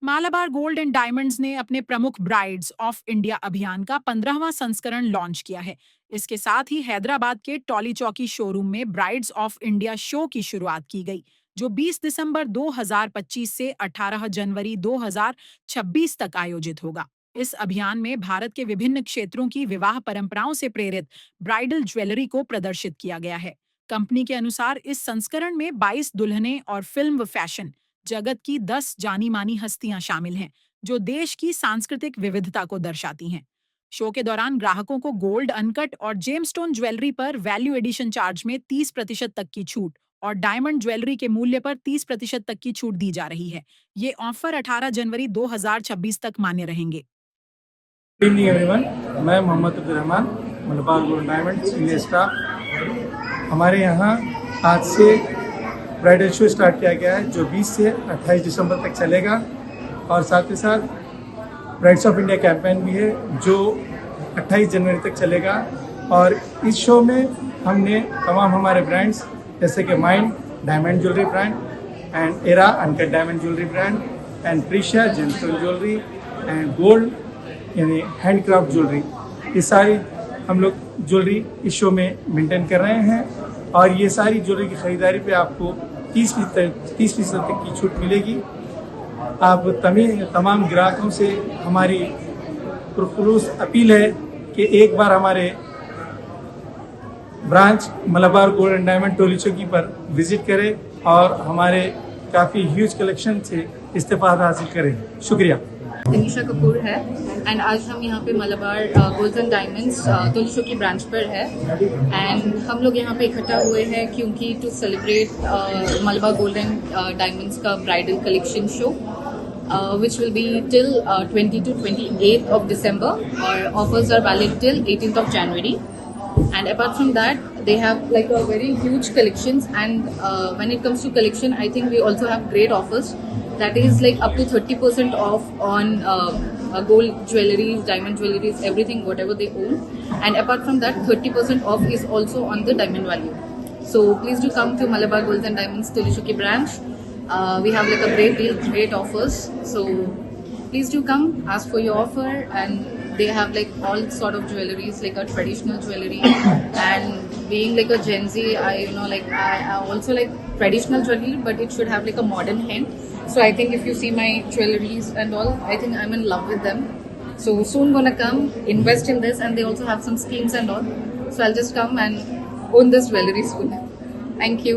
Malabar gold and diamonds ने अपने प्रमुख ब्राइड्स ऑफ इंडिया अभियान का 15वां संस्करण लॉन्च किया है। इसके साथ ही हैदराबाद के टॉली चौकी शोरूम में ब्राइड्स ऑफ इंडिया शो की शुरुआत की गई, जो 20 दिसंबर 2025 से 18 जनवरी 2026 तक आयोजित होगा। इस अभियान में भारत के विभिन्न क्षेत्रों की विवाह परंपराओं से प्रेरित ब्राइडल ज्वेलरी को प्रदर्शित किया गया है। कंपनी के अनुसार इस संस्करण में 22 दुल्हनें और फिल्म व फैशन जगत की 10 जानी मानी हस्तियां शामिल हैं, जो देश की सांस्कृतिक विविधता को दर्शाती हैं। शो के दौरान ग्राहकों को गोल्ड अनकट और जेमस्टोन ज्वेलरी पर वैल्यू एडिशन चार्ज में 30% तक की छूट और डायमंड ज्वेलरी के मूल्य पर 30% तक की छूट दी जा रही है। ये ऑफर 18 जनवरी 2026 तक मान्य रहेंगे। गुड इवनिंग एवरीवन, मैं Mohammed Abdul Rahman, Malabar Gold Diamond senior staff. हमारे यहाँ आज से ब्राइडल शो स्टार्ट किया गया है जो 20 से 28 दिसंबर तक चलेगा, और साथ ही साथ ब्राइड्स ऑफ इंडिया कैंपेन भी है जो 28 जनवरी तक चलेगा। और इस शो में हमने तमाम हमारे ब्रांड्स जैसे कि Mine diamond jewellery brand and Era uncut diamond jewellery brand and Precia gemstone jewellery and gold यानी हैंडक्राफ्ट ज्वेलरी, ये सारी हम लोग ज्वेलरी इस शो में मेंटेन कर रहे हैं। और ये सारी ज्वेलरी की ख़रीदारी पे आपको 30% तक की छूट मिलेगी। आप तमाम ग्राहकों से हमारी पुरखुलूस अपील है कि एक बार हमारे branch Malabar gold and diamond Toli Chowki पर विजिट करें और हमारे काफ़ी ह्यूज कलेक्शन से इस्तेफादा हासिल करें। शुक्रिया। तनीषा कपूर है एंड आज हम यहाँ पे मलाबार गोल्ड एंड डायमंड्स टोली चौकी ब्रांच पर है एंड हम लोग यहाँ पे इकट्ठा हुए हैं क्योंकि to celebrate Malabar gold and diamonds का bridal collection show which will be till 20 to 28th of December, or offers are valid till 18th of January. And apart from that, they have like a very huge collections, and when it comes to collection, I think we also have great offers. That is like up to 30% off on gold jewelries, diamond jewelries, everything, whatever they own. And apart from that, 30% off is also on the diamond value. So please do come to Malabar Golds and Diamonds Toli Chowki branch. We have like a great deal, great offers. So please do come, ask for your offer, and they have like all sort of jewelries, like a traditional jewelry. And being like a Gen Z, I also like traditional jewelry, but it should have like a modern hint. So I think if you see my jewelries and all, I think I'm in love with them. So soon gonna come, invest in this, and they also have some schemes and all. So I'll just come and own this jewelry soon. Thank you.